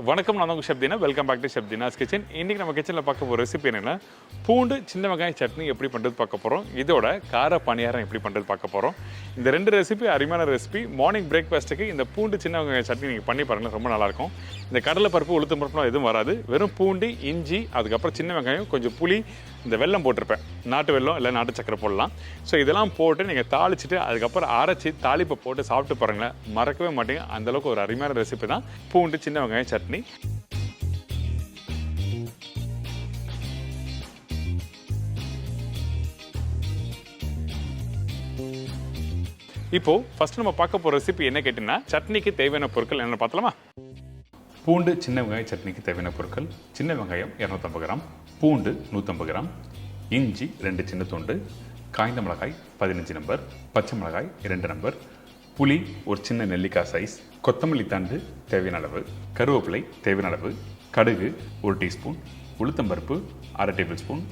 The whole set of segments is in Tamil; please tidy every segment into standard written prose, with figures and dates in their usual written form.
வணக்கம், நான் உங்கள் chef Deena. Welcome back to chef Deena's kitchen. இன்றைக்கி நம்ம கிச்சனில் பார்க்க போகிற ரெசிபி என்னென்னா பூண்டு சின்ன வெங்காய சட்னி எப்படி பண்ணுறது பார்க்க போகிறோம். இதோட கார பணியாரம் எப்படி பண்ணுறது பார்க்க போகிறோம். இந்த ரெண்டு ரெசிபி அருமையான ரெசிபி. மார்னிங் பிரேக்ஃபாஸ்ட்டுக்கு இந்த பூண்டு சின்ன வெங்காய சட்னி நீங்கள் பண்ணி பாருங்கள், ரொம்ப நல்லாயிருக்கும். இந்த கடலை பருப்பு உளுத்தம் பருப்புலாம் எதுவும் வராது. வெறும் பூண்டு, இஞ்சி, அதுக்கப்புறம் சின்ன வெங்காயம், கொஞ்சம் புளி, இந்த வெல்லம் போட்டிருப்பேன். நாட்டு வெல்லம் இல்லை நாட்டு சக்கரை போடலாம். ஸோ இதெல்லாம் போட்டு நீங்கள் தாளிச்சிட்டு அதுக்கப்புறம் அரைச்சி தாளிப்பை போட்டு சாப்பிட்டு பாருங்களேன், மறக்கவே மாட்டீங்க. அந்தளவுக்கு ஒரு அருமையான ரெசிபி தான் பூண்டு சின்ன வெங்காய சட்னி. இப்போ ஃபர்ஸ்ட் நம்ம பார்க்க போகிற ரெசிபி என்ன கேட்டிங்கன்னா, சட்னிக்கு தேவையான பொருட்கள் என்ன பார்த்தலாமா? பூண்டு சின்ன வெங்காய சட்னிக்கு தேவையான பொருட்கள்: சின்ன வெங்காயம் 250 கிராம், பூண்டு 150 கிராம், இஞ்சி 2 சின்ன துண்டு, காய்ந்த மிளகாய் 15 நம்பர், பச்சை மிளகாய் 2 நம்பர், புளி ஒரு சின்ன நெல்லிக்காய் சைஸ், கொத்தமல்லி தண்டு தேவையான அளவு, கருவேப்பிலை தேவையான அளவு, கடுகு 1 டீஸ்பூன், உளுத்தம்பருப்பு 1/2 டேபிள் ஸ்பூன்,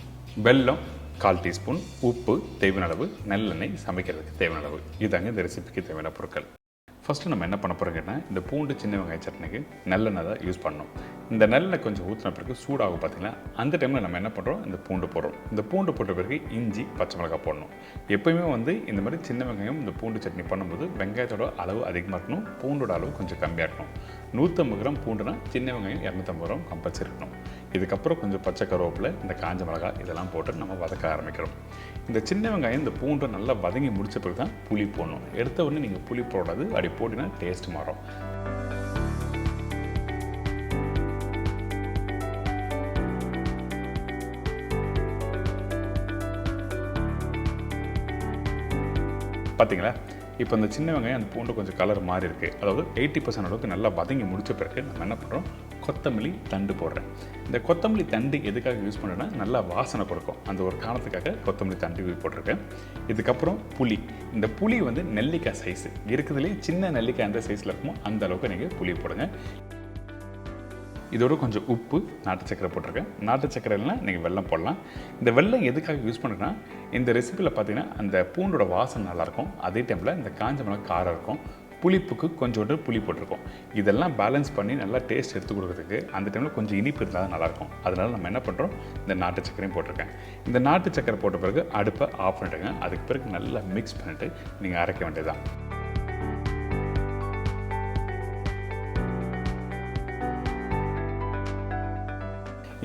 வெல்லம் 1/4 டீஸ்பூன், உப்பு தேவையான அளவு, நல்லெண்ணெய் சமைக்கிறதுக்கு தேவையான அளவு. இதாங்க இந்த ரெசிபிக்கு தேவையான பொருட்கள். ஃபஸ்ட்டு நம்ம என்ன பண்ண போகிறோங்கன்னா, இந்த பூண்டு சின்ன வெங்காய சட்னிக்கு நல்லெண்ணெய் தான் யூஸ் பண்ணணும். இந்த நல்லெண்ணெய் கொஞ்சம் ஊற்றின பிறகு சூடாகும் பார்த்தீங்கன்னா, அந்த டைமில் நம்ம என்ன பண்ணுறோம், இந்த பூண்டு போடுறோம். இந்த பூண்டு போட்ட பிறகு இஞ்சி, பச்சை மிளகாய் போடணும். எப்போயுமே இந்த மாதிரி சின்ன வெங்காயம் இந்த பூண்டு சட்னி பண்ணும்போது வெங்காயத்தோட அளவு அதிகமாக இருக்கணும், பூண்டோட அளவு கொஞ்சம் கம்மியாக இருக்கணும். 150 கிராம் பூண்டுனா சின்ன வெங்காயம் 250 கிராம் கம்பல்சரி இருக்கணும். இதுக்கப்புறம் கொஞ்சம் பச்சை கருவேப்பிலை, இந்த காஞ்ச மிளகாய் இதெல்லாம் போட்டு நம்ம வதக்க ஆரம்பிக்கிறோம். இந்த சின்ன வெங்காயம் இந்த பூண்டை நல்லா வதங்கி முடிச்ச பிறகு தான் புளி போடணும். எடுத்த உடனே நீங்கள் புளி போடாது, அப்படி போட்டினா டேஸ்ட் மாறும். பார்த்தீங்களா, இப்போ இந்த சின்ன வெங்காயம் அந்த பூண்டு கொஞ்சம் கலர் மாறி இருக்குது. அதாவது 80% அளவுக்கு நல்லா வதங்கி முடிச்ச பிறகு நம்ம என்ன பண்ணுறோம், கொத்தமல்லி தண்டு போடுறேன். இந்த கொத்தமல்லி தண்டு எதுக்காக யூஸ் பண்ணுறேன்னா, நல்லா வாசனை கொடுக்கும். அந்த ஒரு காரணத்துக்காக கொத்தமல்லி தண்டு போட்டிருக்கேன். இதுக்கப்புறம் புளி. இந்த புளி நெல்லிக்காய் சைஸு இருக்கிறதுலேயே சின்ன நெல்லிக்காய் எந்த சைஸில் இருக்குமோ அந்த அளவுக்கு நீங்கள் புளி போடுங்க. இதோட கொஞ்சம் உப்பு, நாட்டு சக்கரை போட்டிருக்கேன். நாட்டு சக்கரை இல்லைனா நீங்கள் வெல்லம் போடலாம். இந்த வெல்லம் எதுக்காக யூஸ் பண்ணுறேன்னா, இந்த ரெசிபியில் பார்த்தீங்கன்னா அந்த பூண்டோட வாசனை நல்லாயிருக்கும். அதே டைமில் இந்த காஞ்ச மிளகாய் காரம் இருக்கும், புளிப்புக்கு கொஞ்சோண்டு புளி போட்டிருக்கோம். இதெல்லாம் பேலன்ஸ் பண்ணி நல்லா டேஸ்ட் எடுத்து கொடுக்குறதுக்கு அந்த டைமில் கொஞ்சம் இனிப்பு இருந்தால் தான் நல்லாயிருக்கும். அதனால் நம்ம என்ன பண்ணுறோம், இந்த நாட்டு சக்கரையும் போட்டிருக்கேன். இந்த நாட்டு சக்கரை போட்ட பிறகு அடுப்பை ஆஃப் பண்ணிவிடுங்க. அதுக்கு பிறகு நல்லா மிக்ஸ் பண்ணிவிட்டு நீங்கள் அரைக்க வேண்டியதுதான்.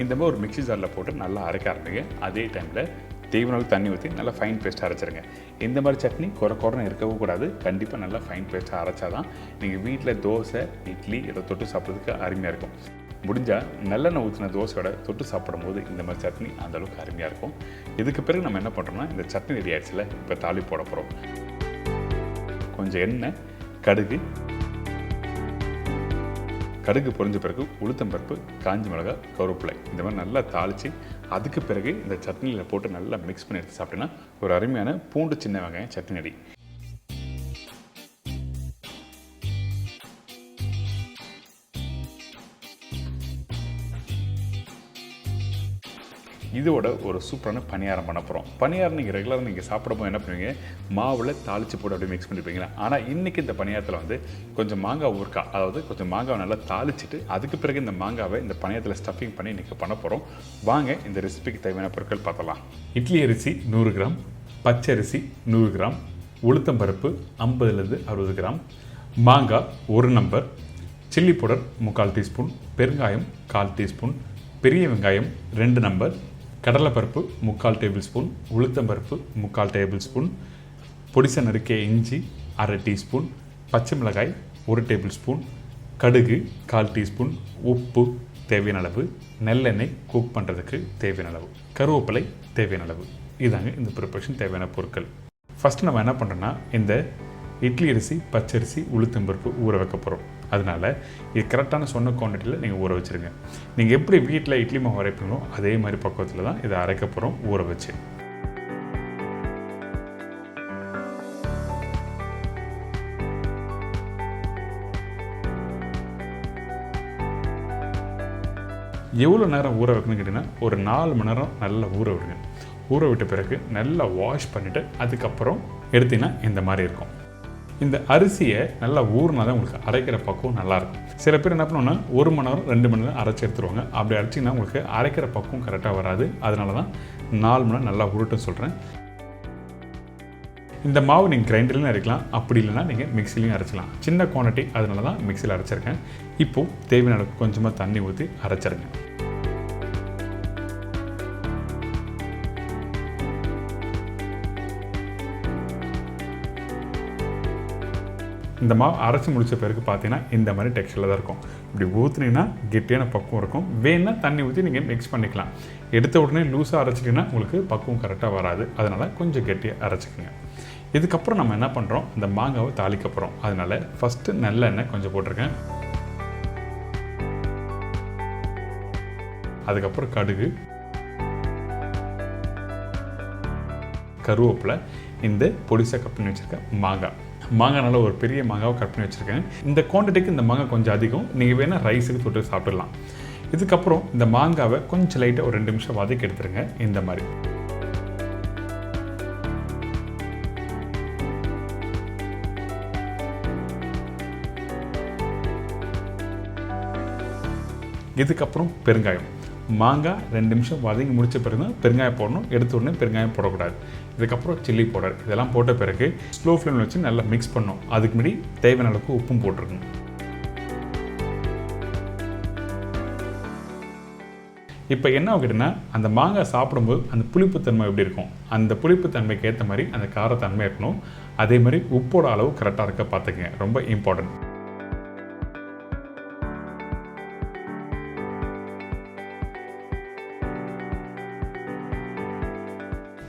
இந்த மாதிரி ஒரு மிக்ஸி ஜாரில் போட்டு நல்லா அரைக்க ஆரம்பிங்க. அதே டைமில் தேவையான தண்ணி ஊற்றி நல்லா ஃபைன் பேஸ்ட்டாக அரைச்சிருங்க. இந்த மாதிரி சட்னி குறைன்னு இருக்கவும் கூடாது. கண்டிப்பாக நல்லா ஃபைன் பேஸ்ட்டாக அரைச்சா தான் நீங்கள் வீட்டில் தோசை, இட்லி இதை தொட்டு சாப்பிட்றதுக்கு அருமையாக இருக்கும். முடிஞ்சால் நல்லெண்ணெய் ஊற்றின தோசையோட தொட்டு சாப்பிடும்போது இந்த மாதிரி சட்னி அந்தளவுக்கு அருமையாக இருக்கும். இதுக்கு பிறகு நம்ம என்ன பண்ணுறோம்னா, இந்த சட்னி ரெடி ஆகிடுச்சுல, இப்போ தாளி போட போகிறோம். கொஞ்சம் எண்ணெய், கடுகு பொரிஞ்ச பிறகு உளுத்தம்பருப்பு, காஞ்ச மிளகாய், கருவேப்பிலை இந்த மாதிரி நல்லா தாளித்து அதுக்கு பிறகு இந்த சட்னியில் போட்டு நல்லா மிக்ஸ் பண்ணி எடுத்து சாப்பிட்டீங்கன்னா ஒரு அருமையான பூண்டு சின்ன வெங்காயம் சட்னி ரெடி. இதோட ஒரு சூப்பரான பணியாரம் பண்ண போகிறோம். பணியாரம் நீங்கள் ரெகுலராக நீங்கள் சாப்பிடும்போது என்ன பண்ணுவீங்க, மாவில் தாளித்து போட்டு அப்படியே மிக்ஸ் பண்ணிப்பீங்களா. ஆனால் இன்றைக்கி இந்த பணியாரத்தில் கொஞ்சம் மாங்காய் ஊறுக்காய், அதாவது கொஞ்சம் மாங்காவை நல்லா தாளிச்சிட்டு அதுக்கு பிறகு இந்த மாங்காவை இந்த பணியாரத்தில் ஸ்டஃபிங் பண்ணி இன்றைக்கி பண்ண போகிறோம். வாங்க இந்த ரெசிபிக்கு தேவையான பொருட்கள் பார்த்தலாம். இட்லி அரிசி 100 கிராம், பச்சை அரிசி 100 கிராம், உளுத்தம்பருப்பு 50லேருந்து 60 கிராம், மாங்காய் 1 நம்பர், சில்லி பவுடர் 3/4 டீஸ்பூன், பெருங்காயம் 1/4 டீஸ்பூன், பெரிய வெங்காயம் 2 நம்பர், கடலைப்பருப்பு 3/4 டேபிள் ஸ்பூன், உளுத்தம்பருப்பு 3/4 டேபிள் ஸ்பூன், பொடிசை நறுக்கிய இஞ்சி 1/2 டீஸ்பூன், பச்சை மிளகாய் 1 டேபிள் ஸ்பூன், கடுகு 1/4 டீஸ்பூன், உப்பு தேவையான அளவு, நல்லெண்ணெய் குக் பண்ணுறதுக்கு தேவையான அளவு, கருவேப்பிலை தேவையான அளவு. இதாங்க இந்த ப்ரிப்பரேஷன் தேவையான பொருட்கள். ஃபஸ்ட்டு நம்ம என்ன பண்ணுறோன்னா, இந்த இட்லி அரிசி, பச்சரிசி, உளுத்தம்பருப்பு ஊற வைக்க போகிறோம். அதனால் இது கரெக்டான சொன்ன குவான்டிட்டியில் நீங்கள் ஊற வச்சுருங்க. நீங்கள் எப்படி வீட்டில் இட்லி மாவு அரைப்பீங்களோ அதே மாதிரி பக்குவத்தில் தான் இதை அரைக்க போகிறோம் ஊற வச்சு. எவ்வளோ நேரம் ஊற வைக்கணும்னு கேட்டிங்கன்னா, ஒரு 4 மணி நேரம் நல்லா ஊற விடுங்க. ஊற விட்ட பிறகு நல்லா வாஷ் பண்ணிவிட்டு அதுக்கப்புறம் எடுத்திங்கன்னா இந்த மாதிரி இருக்கும். இந்த அரிசியை நல்லா ஊறினா தான் உங்களுக்கு அரைக்கிற பக்குவம் நல்லாயிருக்கும். சில பேர் என்ன பண்ணுவோன்னா 1 மணி நேரம் 2 மணி நேரம் அரைச்சி எடுத்துருவாங்க. அப்படி அரைச்சிங்கன்னா உங்களுக்கு அரைக்கிற பக்குவம் கரெக்டாக வராது. அதனால தான் 4 மணி நேரம் நல்லா உருட்டு சொல்கிறேன். இந்த மாவு நீங்கள் கிரைண்டர்லையும் அரைக்கலாம், அப்படி இல்லைனா நீங்கள் மிக்சிலையும் அரைச்சிக்கலாம். சின்ன குவான்டிட்டி, அதனால தான் மிக்சியில் அரைச்சிருக்கேன். இப்போது தேவையான அளவுக்கு கொஞ்சமாக தண்ணி ஊற்றி அரைச்சிருங்க. இந்த மாவு அரைச்சி முடித்த பிறகு பார்த்தீங்கன்னா இந்த மாதிரி டெக்ஸ்டரில் தான் இருக்கும். இப்படி ஊற்றுனீங்கன்னா கெட்டியான பக்குவம் இருக்கும். வேணுன்னா தண்ணி ஊற்றி நீங்கள் மிக்ஸ் பண்ணிக்கலாம். எடுத்த உடனே லூஸாக அரைச்சிட்டிங்கன்னா உங்களுக்கு பக்குவம் கரெக்டாக வராது. அதனால் கொஞ்சம் கெட்டியாக அரைச்சிக்கோங்க. இதுக்கப்புறம் நம்ம என்ன பண்ணுறோம், இந்த மாங்காவை தாளிக்க போகிறோம். அதனால் ஃபஸ்ட்டு நல்லெண்ணெய் கொஞ்சம் போட்டிருக்கேன். அதுக்கப்புறம் கடுகு, கருவேப்பிலை, இந்த பொடிசாக கட் பண்ணி வச்சுருக்க மாங்காய் நல்லா ஒரு பெரிய மாங்காவை கட் பண்ணி வச்சுருக்கேன். இந்த குவான்டிட்டிக்கு இந்த மாங்காய் கொஞ்சம் அதிகம். நீங்கள் வேணால் ரைஸுக்கு தொட்டு சாப்பிடலாம். இதுக்கப்புறம் இந்த மாங்காவை கொஞ்சம் லைட்டாக ஒரு 2 நிமிஷம் வதக்கி எடுத்துருங்க. இந்த மாதிரி இதுக்கப்புறம் பெருங்காயம். மாங்காய் 2 நிமிஷம் வதங்கி முடித்த பிறகு தான் பெருங்காயம் போடணும். எடுத்த உடனே பெருங்காயம் போடக்கூடாது. இதுக்கப்புறம் சில்லி பவுடர். இதெல்லாம் போட்ட பிறகு ஸ்லோ ஃப்ளேமில் வச்சு நல்லா மிக்ஸ் பண்ணணும். அதுக்கு முன்னாடி தேவையான அளவுக்கு உப்பும் போட்டிருக்கணும். இப்போ என்ன ஆகிட்டுன்னா, அந்த மாங்காய் சாப்பிடும்போது அந்த புளிப்புத்தன்மை எப்படி இருக்கும், அந்த புளிப்புத்தன்மைக்கு ஏற்ற மாதிரி அந்த காரத்தன்மை இருக்கணும். அதே மாதிரி உப்போட அளவு கரெக்டாக இருக்க பார்த்துக்கங்க, ரொம்ப இம்பார்ட்டன்ட்.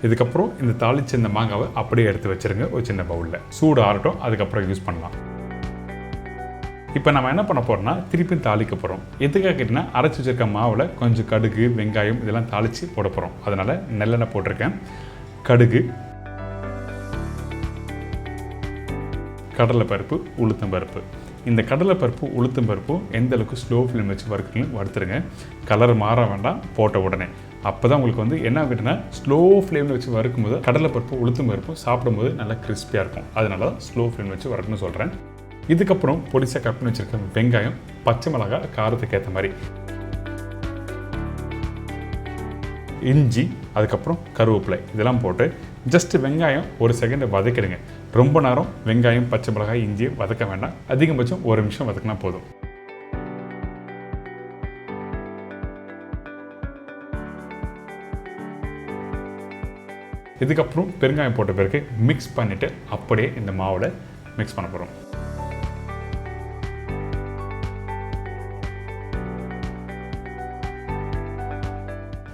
இதுக்கப்புறம் இந்த தாளிச்ச இந்த மாங்காவை அப்படியே எடுத்து வச்சுருங்க ஒரு சின்ன பவுலில். சூடு ஆறட்டும், அதுக்கப்புறம் யூஸ் பண்ணலாம். இப்போ நம்ம என்ன பண்ண போகிறோம்னா, திருப்பி தாளிக்க போகிறோம். எதுக்காக கேட்டிங்கன்னா, அரைச்சி வச்சுருக்க மாவில் கொஞ்சம் கடுகு, வெங்காயம் இதெல்லாம் தாளித்து போட போகிறோம். அதனால் நல்லெண்ணெய் போட்டிருக்கேன். கடுகு, கடலைப்பருப்பு, உளுத்தம்பருப்பு. இந்த கடலைப்பருப்பு உளுத்தம்பருப்பும் எந்த அளவுக்கு ஸ்லோ ஃப்ளேம் வச்சு வறுத்துருங்க. கலர் மாற வேண்டாம் போட்ட உடனே. அப்போ தான் உங்களுக்கு என்ன ஆகிட்டுன்னா, ஸ்லோ ஃப்ளேமில் வச்சு வறுக்கும்போது கடலைப்பருப்பு உளுத்தம்பருப்பும் சாப்பிடும்போது நல்லா கிறிஸ்பியாக இருக்கும். அதனால தான் ஸ்லோ ஃப்ளேம் வச்சு வறுக்கணும்னு சொல்கிறேன். இதுக்கப்புறம் பொடிசாக கட் பண்ணி வச்சுருக்க வெங்காயம், பச்சை மிளகாய் காரத்துக்கு ஏற்ற மாதிரி, இஞ்சி, அதுக்கப்புறம் கருவேப்பிலை இதெல்லாம் போட்டு ஜஸ்ட் வெங்காயம் 1 செகண்ட் வதக்கிடுங்க. ரொம்ப நேரம் வெங்காயம், பச்சை மிளகாய், இஞ்சி வதக்க வேண்டாம். அதிகபட்சம் 1 நிமிஷம் வதக்கினா போதும். இதுக்கப்புறம் பெருங்காயம் போட்ட பிறகு மிக்ஸ் பண்ணிவிட்டு அப்படியே இந்த மாவோட மிக்ஸ் பண்ண போகிறோம்.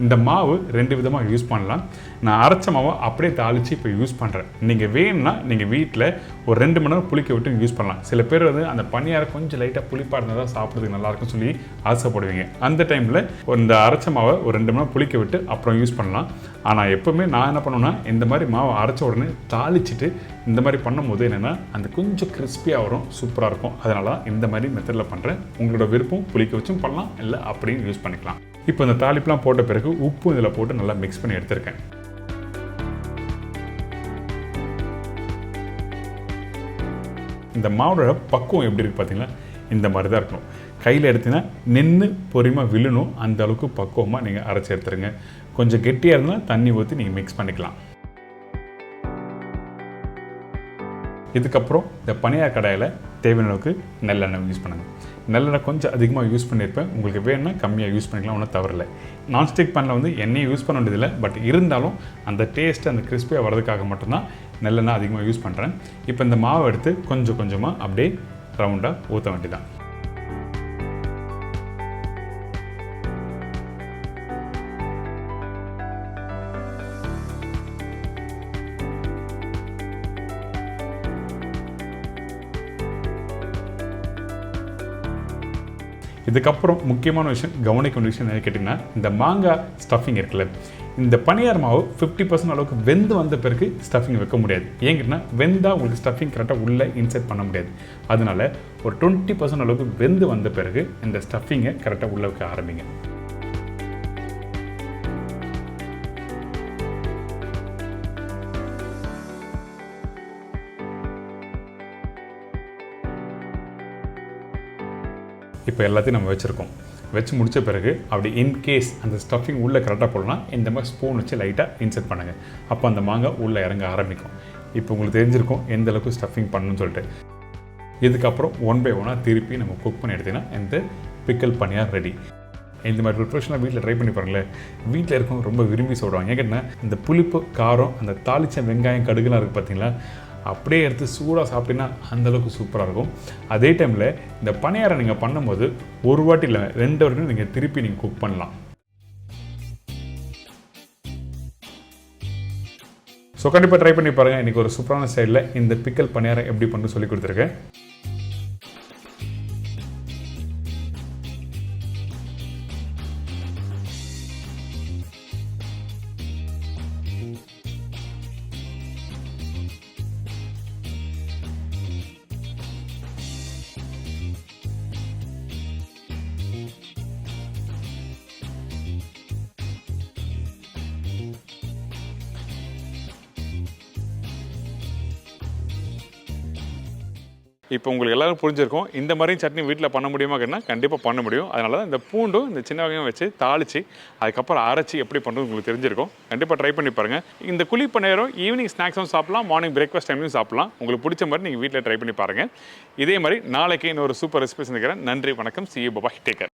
இந்த மாவு 2 விதமாக யூஸ் பண்ணலாம். நான் அரைச்ச மாவை அப்படியே தாளித்து இப்போ யூஸ் பண்ணுறேன். நீங்கள் வேணும்னா நீங்கள் வீட்டில் ஒரு 2 மணி நேரம் புளிக்க விட்டு யூஸ் பண்ணலாம். சில பேர் அந்த பனியாரம் கொஞ்சம் லைட்டாக புளிப்பாக இருந்தால் தான் சாப்பிட்றதுக்கு நல்லாயிருக்குன்னு சொல்லி ஆசைப்படுவீங்க. அந்த டைமில் இந்த அரைச்ச மாவை ஒரு 2 மணி நேரம் புளிக்க விட்டு அப்புறம் யூஸ் பண்ணலாம். ஆனால் எப்போவுமே நான் என்ன பண்ணுவேன்னா, இந்த மாதிரி மாவை அரைச்ச உடனே தாளிச்சிட்டு இந்த மாதிரி பண்ணும்போது என்னென்னா, அந்த கொஞ்சம் கிறிஸ்பியாக வரும், சூப்பராக இருக்கும். அதனால தான் இந்த மாதிரி மெத்தடில் பண்ணுறேன். உங்களோட விருப்பம் புளிக்க வச்சும் பண்ணலாம், இல்லை அப்படியும் யூஸ் பண்ணிக்கலாம். இப்போ இந்த தாளிப்புலாம் போட்ட பிறகு உப்பு இதில் போட்டு நல்லா மிக்ஸ் பண்ணி எடுத்திருக்கேன். இந்த மாவோட பக்குவம் எப்படி இருக்குது பார்த்தீங்களா, இந்த மாதிரி தான் இருக்கணும். கையில் எடுத்தீங்கன்னா நின்று பொறுமையாக விழணும். அந்த அளவுக்கு பக்குவமாக நீங்கள் அரைச்சி எடுத்துருங்க. கொஞ்சம் கெட்டியாக இருந்தால் தண்ணி ஊற்றி நீங்கள் மிக்ஸ் பண்ணிக்கலாம். இதுக்கப்புறம் இந்த பனியார கடாயில் தேவையான அளவுக்கு நல்லெண்ணெய் யூஸ் பண்ணுங்கள். நல்லெண்ணெய் கொஞ்சம் அதிகமாக யூஸ் பண்ணியிருப்பேன். உங்களுக்கு வேணும்னா கம்மியாக யூஸ் பண்ணிக்கலாம், ஒன்றும் தவறில்லை. நான்ஸ்டிக் பேனில் எண்ணெயை யூஸ் பண்ண வேண்டியதில்லை. பட் இருந்தாலும் அந்த டேஸ்ட்டு அந்த கிறிஸ்பியாக வரதுக்காக மட்டும்தான் நல்லெண்ணெய் அதிகமாக யூஸ் பண்ணுறேன். இப்போ இந்த மாவை எடுத்து கொஞ்சம் கொஞ்சமாக அப்படியே ரவுண்டாக ஊற்ற வேண்டியதான். இதுக்கப்புறம் முக்கியமான விஷயம், கவனிக்க வேண்டிய விஷயம் என்ன கேட்டிங்கன்னா, இந்த மாங்காய் ஸ்டஃபிங் இருக்குல்ல, இந்த பனியார மாவு 50% அளவுக்கு வெந்து வந்த பிறகு ஸ்டஃபிங் வைக்க முடியாது. ஏன் கேட்டிங்கன்னா, வெந்தால் உங்களுக்கு ஸ்டஃபிங் கரெக்டாக உள்ளே இன்சர்ட் பண்ண முடியாது. அதனால ஒரு 20% அளவுக்கு வெந்து வந்த பிறகு இந்த ஸ்டஃபிங்கை கரெக்டாக உள்ளே வைக்க ஆரம்பிங்க. இப்போ எல்லாத்தையும் நம்ம வச்சுருக்கோம். வச்சு முடித்த பிறகு அப்படி இன்கேஸ் அந்த ஸ்டஃபிங் உள்ளே கரெக்டாக போடலாம், இந்த மாதிரி ஸ்பூன் வச்சு லைட்டாக இன்சர்ட் பண்ணுங்கள். அப்போ அந்த மாங்காய் உள்ளே இறங்க ஆரம்பிக்கும். இப்போ உங்களுக்கு தெரிஞ்சிருக்கும் எந்த அளவுக்கு ஸ்டஃபிங் பண்ணணும்னு சொல்லிட்டு. இதுக்கப்புறம் 1 by 1 திருப்பி நம்ம குக் பண்ணி எடுத்திங்கன்னா இந்த பிக்கல் பனியார் ரெடி. இந்த மாதிரி ப்ரிப்ரேஷனாக வீட்டில் ட்ரை பண்ணி பாருங்களேன். வீட்டில் இருக்கவங்க ரொம்ப விரும்பி சொல்கிறாங்க. ஏன்னா இந்த புளிப்பு, காரம், அந்த தாளித்த வெங்காயம், கடுகுலாம் இருக்குது பார்த்தீங்களா, அப்படியே எடுத்து சூடாக சாப்பிட்டீங்கன்னா அந்தளவுக்கு சூப்பராக இருக்கும். அதே டைமில் இந்த பனியாரம் நீங்கள் பண்ணும்போது ஒரு வாட்டி இல்லை 2 வாட்டி நீங்கள் திருப்பி நீங்கள் குக் பண்ணலாம். ஸோ கண்டிப்பாக ட்ரை பண்ணி பாருங்கள். இன்றைக்கி ஒரு சூப்பரான ஸ்டைலில் இந்த பிக்கல் பனியாரம் எப்படி பண்ணு சொல்லி கொடுத்துருக்கேன். இப்போ உங்களுக்கு எல்லாரும் புரிஞ்சிருக்கும். இந்த மாதிரி சட்னி வீட்டில் பண்ண முடியுமா கேட்டால் கண்டிப்பாக பண்ண முடியும். அதனால தான் இந்த பூண்டும் இந்த சின்ன வெங்காயம் வச்சு தாளித்து அதுக்கப்புறம் அரைச்சி எப்படி பண்ணுறது உங்களுக்கு தெரிஞ்சிருக்கும். கண்டிப்பாக ட்ரை பண்ணி பாருங்கள். இந்த குழி பணியாரம் ஈவினிங் ஸ்நாக்ஸும் சாப்பிட்லாம், மார்னிங் பிரேக்ஃபாஸ்ட் டைம்லையும் சாப்பிட்லாம். உங்களுக்கு பிடிச்ச மாதிரி நீங்கள் வீட்டில் ட்ரை பண்ணி பாருங்கள். இதே மாதிரி நாளைக்கு இன்னொரு சூப்பர் ரெசிபி செஞ்சுக்கிறேன். நன்றி, வணக்கம். See you, bye-bye. Take care.